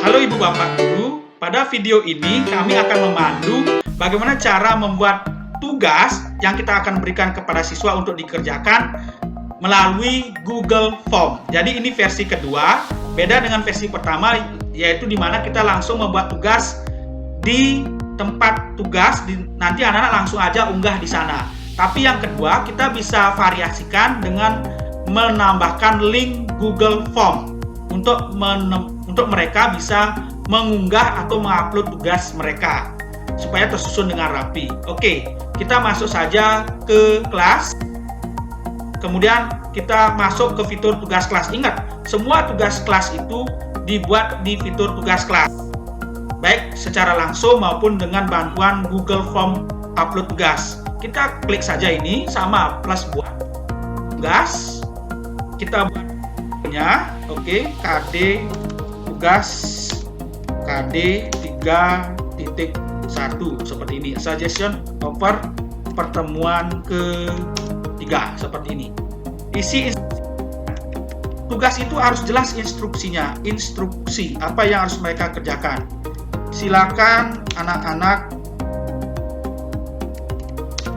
Halo Ibu Bapak Guru, pada video ini kami akan memandu bagaimana cara membuat tugas yang kita akan berikan kepada siswa untuk dikerjakan melalui Google Form. Jadi ini versi kedua, beda dengan versi pertama, yaitu di mana kita langsung membuat tugas di tempat tugas, nanti anak-anak langsung aja unggah di sana. Tapi yang kedua, kita bisa variasikan dengan menambahkan link Google Form untuk mereka bisa mengunggah atau mengupload tugas mereka supaya tersusun dengan rapi. Oke, kita masuk saja ke kelas. Kemudian kita masuk ke fitur tugas kelas. Ingat, semua tugas kelas itu dibuat di fitur tugas kelas, baik secara langsung maupun dengan bantuan Google Form upload tugas. Kita klik saja ini, sama plus buat tugas. Kita buatnya, oke, KD tugas KD 3.1 seperti ini. Suggestion over pertemuan ketiga seperti ini. Isi tugas itu harus jelas instruksinya, instruksi apa yang harus mereka kerjakan. Silakan anak-anak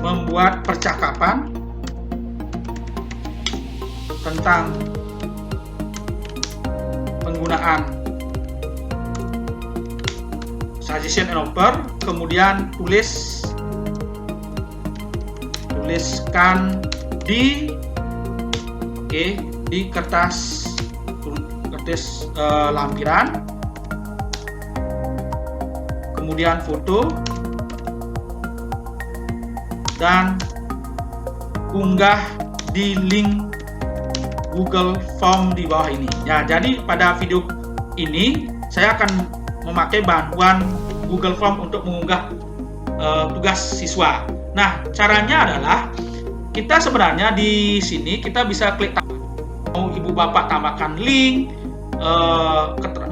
membuat percakapan tentang penggunaan suggestion and offer, kemudian tuliskan di kertas lampiran, kemudian foto dan unggah di link Google Form di bawah ini. Ya, jadi pada video ini saya akan memakai bantuan Google Form untuk mengunggah tugas siswa. Nah, caranya adalah kita sebenarnya di sini kita bisa klik tambah. Mau Ibu Bapak tambahkan link,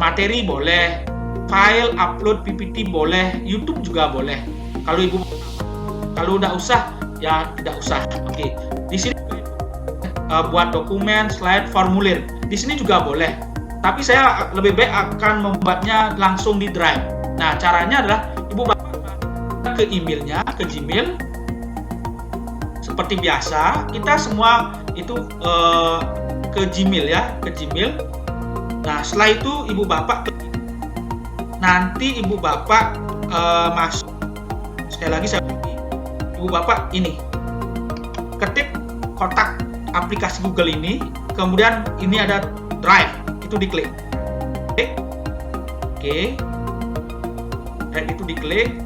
materi boleh, file upload PPT boleh, YouTube juga boleh. Kalau udah usah ya tidak usah. Oke. Di sini buat dokumen, slide, formulir. Di sini juga boleh. Tapi saya lebih baik akan membuatnya langsung di Drive. Nah, caranya adalah Ibu Bapak ke emailnya, ke Gmail. Seperti biasa, kita semua itu ke Gmail ya, ke Gmail. Nah, setelah itu Ibu Bapak nanti Ibu Bapak masuk. Sekali lagi saya Ibu Bapak ini ketik kotak aplikasi Google ini, kemudian ini ada Drive, itu diklik. Oke. Drive itu diklik.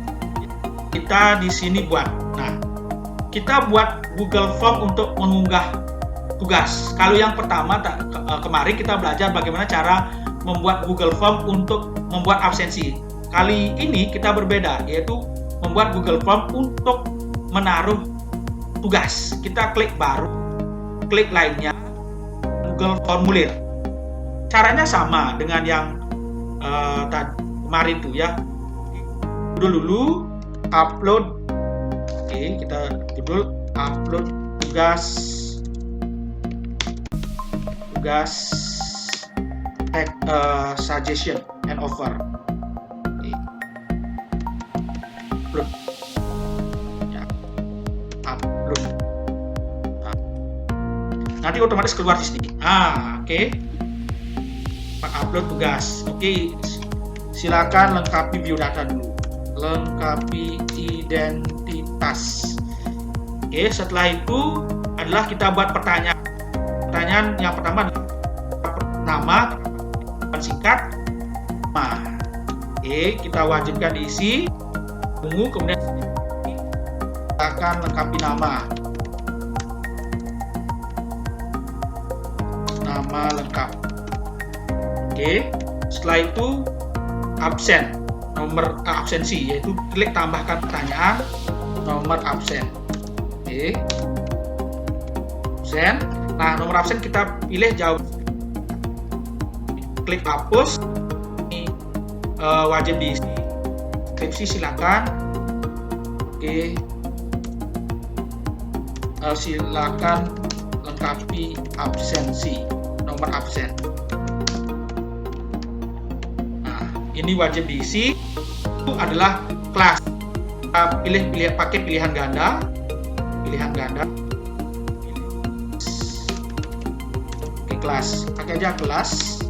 Kita di sini buat. Nah, kita buat Google Form untuk mengunggah tugas. Kalau yang pertama kemarin kita belajar bagaimana cara membuat Google Form untuk membuat absensi. Kali ini kita berbeda, yaitu membuat Google Form untuk menaruh tugas. Kita klik baru, klik lainnya, Google Formulir. Caranya sama dengan yang kemarin tuh ya. Dulu upload. Oke, kita judul upload tugas suggestion and offer. Oke. Upload. Ya. Upload. Nah. Nanti otomatis keluar di sini. Oke. Upload tugas. Oke. Silakan lengkapi biodata dulu. Lengkapi identitas. Oke, setelah itu adalah kita buat pertanyaan. Pertanyaan yang pertama adalah nama, singkat. Nah, oke, kita wajibkan diisi. Tunggu, kemudian akan lengkapi nama. Nama lengkap. Oke, setelah itu absen. Nomor absensi, yaitu klik tambahkan pertanyaan, nomor absen. Oke. Absen. Nah, nomor absen kita pilih jawab. Klik hapus. Ini wajib diisi. Skripsi silakan. Oke. Silakan lengkapi absensi, nomor absen. Nah, ini wajib diisi. Itu adalah kelas. Kita pakai pilihan ganda. Oke, kelas. Pakai aja kelas.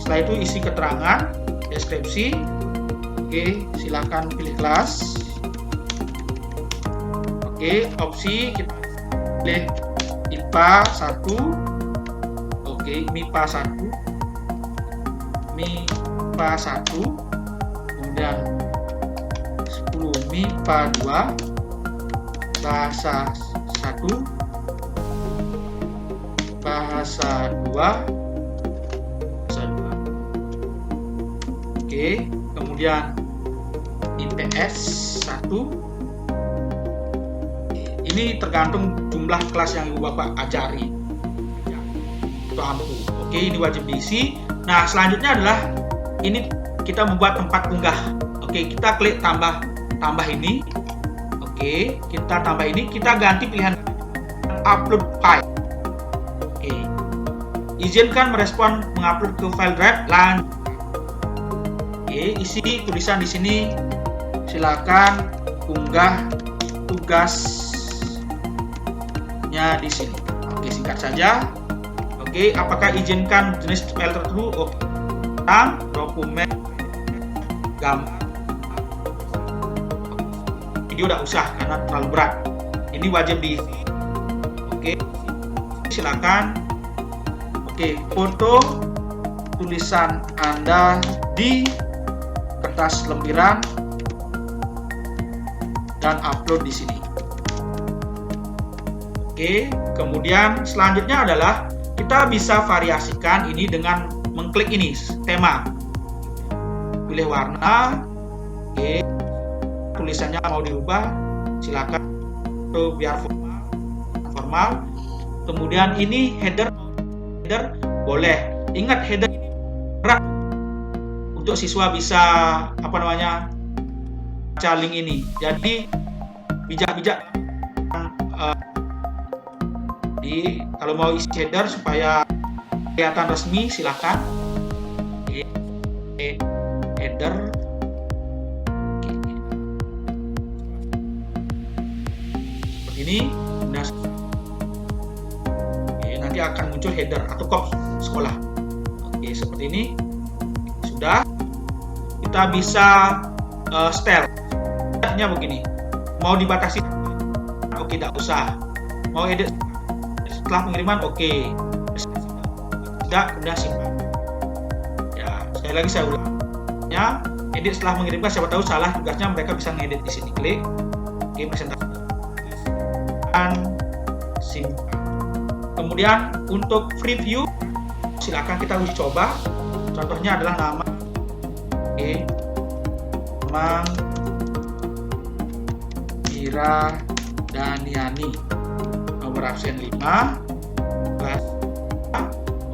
Setelah itu isi keterangan, deskripsi. Oke, silakan pilih kelas. Oke, opsi kita pilih IPA 1. Oke, MIPA 1. Kemudian 10 MIPA 2. Bahasa 1. Bahasa 2. Oke, kemudian IPS 1. Ini tergantung jumlah kelas yang Ibu Bapak ajari. Itu ampuh. Oke, ini wajib diisi. Nah, selanjutnya adalah ini kita membuat tempat unggah. Oke, kita klik tambah ini. Oke, kita tambah ini. Kita ganti pilihan upload file. Oke, izinkan merespon mengupload ke file drive. Lanjut. Oke, isi tulisan di sini. Silakan unggah tugasnya di sini. Oke, singkat saja. Oke, apakah izinkan jenis file tertentu? Oke, dokumen, gambar, video tidak usah karena terlalu berat. Ini wajib diisi. Oke, silakan. Oke, foto tulisan Anda di kertas lempiran dan upload di sini. Oke, kemudian selanjutnya adalah kita bisa variasikan ini dengan mengklik ini tema. Pilih warna. Oke, tulisannya mau dirubah, silakan. Itu biar formal. Kemudian ini header boleh. Ingat header ini berat untuk siswa bisa baca link ini. Jadi bijak-bijak. Kalau mau isi header supaya kelihatan resmi, silakan. Header. Seperti ini. Nah, nanti akan muncul header atau kop sekolah. Oke, seperti ini. Sudah. Kita bisa style. Nya begini. Mau dibatasi? Oke, tidak usah. Mau edit setelah pengiriman, oke. Tidak, kemudian simpan. Ya, sekali lagi saya ulang. Ya, edit setelah mengirimkan, siapa tahu salah tugasnya, mereka bisa ngedit di sini. Klik. Oke, presentasi. Dan simpan. Kemudian untuk preview, silakan kita uji coba. Contohnya adalah nama. Oke. Mang Ira Daniani. Nomor absen 5.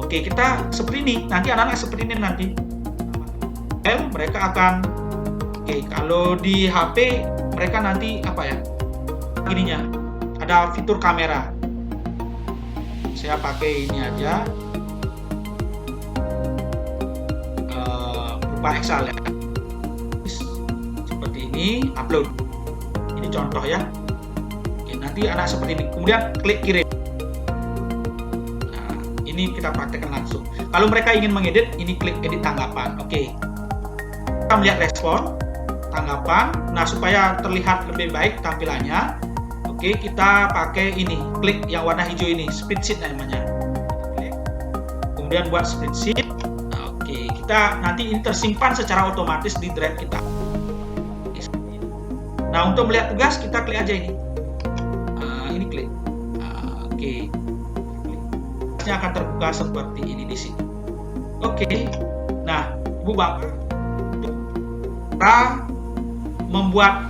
Oke, kita seperti ini. Nanti anak-anak seperti ini nanti. Mereka akan kalau di HP mereka nanti gininya. Ada fitur kamera. Saya pakai ini aja. Berupa Excel ya. Seperti ini, upload. Ini contoh ya. Nanti anak seperti ini, kemudian klik kirim. Nah, ini kita praktekkan langsung. Kalau mereka ingin mengedit, ini klik edit tanggapan. Oke, kita melihat respon tanggapan. Nah, supaya terlihat lebih baik tampilannya, oke, kita pakai ini, klik yang warna hijau ini, spreadsheet namanya. Kemudian buat spreadsheet. Nah, oke, kita nanti ini tersimpan secara otomatis di drive kita. Nah, untuk melihat tugas kita klik aja ini. Ini klik. Oke. Tugasnya akan terbuka seperti ini di sini. Oke. Nah, Ibu Bapak membuat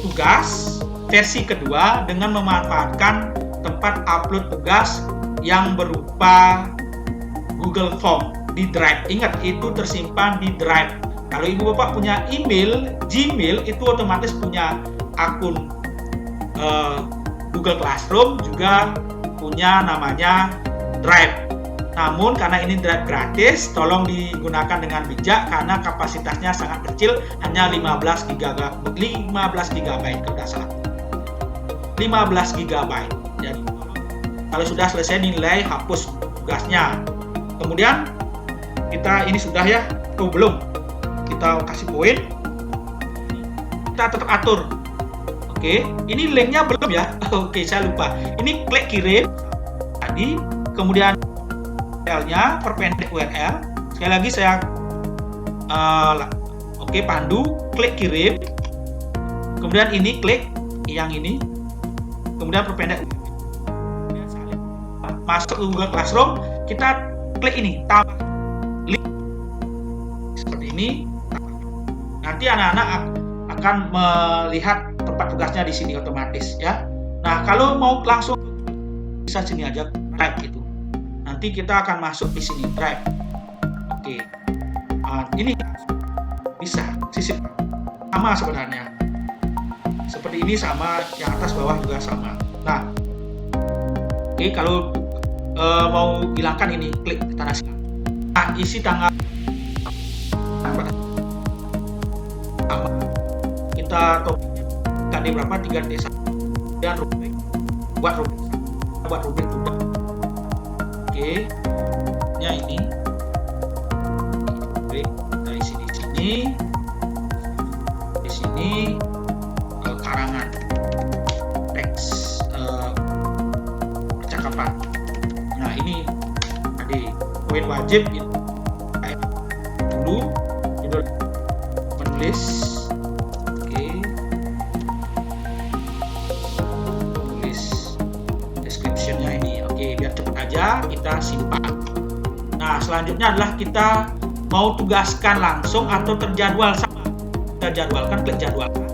tugas versi kedua dengan memanfaatkan tempat upload tugas yang berupa Google Form di Drive. Ingat, itu tersimpan di Drive. Kalau Ibu Bapak punya email, Gmail, itu otomatis punya akun Google Classroom, juga punya namanya Drive. Namun karena ini drive gratis, tolong digunakan dengan bijak karena kapasitasnya sangat kecil, hanya 15 GB kalau tidak salah. 15 GB. Jadi kalau sudah selesai nilai, hapus tugasnya. Kemudian kita ini sudah ya, atau belum? Kita kasih poin. Kita tetap atur. Oke, ini linknya belum ya? Oke, saya lupa. Ini klik kirim tadi, kemudian URL-nya perpendek URL. Sekali lagi saya pandu, klik kirim. Kemudian ini klik yang ini. Kemudian perpendek. Masuk ke Google Classroom, kita klik ini, tambah link seperti ini. Nanti anak-anak akan melihat tempat tugasnya di sini otomatis ya. Nah, kalau mau langsung bisa sini aja, drive gitu. Nanti kita akan masuk di sini drive. Oke. Ini bisa sisip sama sebenarnya. Seperti ini sama, yang atas bawah juga sama. Nah, oke, kalau mau hilangkan ini, klik tanda silang. Nah, isi tanggal sama. Kita topiknya KD berapa? 3D1. Dan rubrik, buat rubrik juga. Oke, ya ini rubrik kita isi di sini, karangan teks percakapan. Nah, ini tadi poin wajib dulu judul menulis. Oke, tulis description-nya ini. Oke, biar cepat aja kita simpan. Nah, selanjutnya adalah kita mau tugaskan langsung atau terjadwal sama. Kita jadwalkan, klik jadwalkan.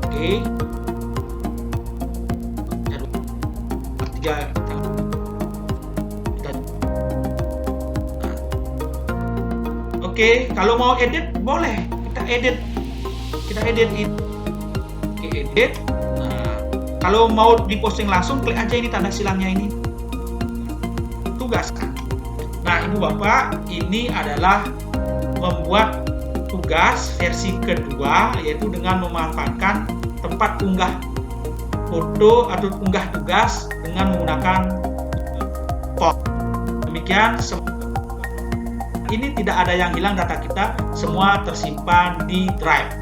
Oke. Oke, kalau mau edit boleh, kita edit itu. Oke, edit. Nah, kalau mau diposting langsung, klik aja ini tanda silangnya ini. Tugaskan. Nah, Ibu Bapak, ini adalah membuat tugas versi kedua, yaitu dengan memanfaatkan tempat unggah foto atau unggah tugas dengan menggunakan form. Demikian, ini tidak ada yang hilang data kita, semua tersimpan di Drive.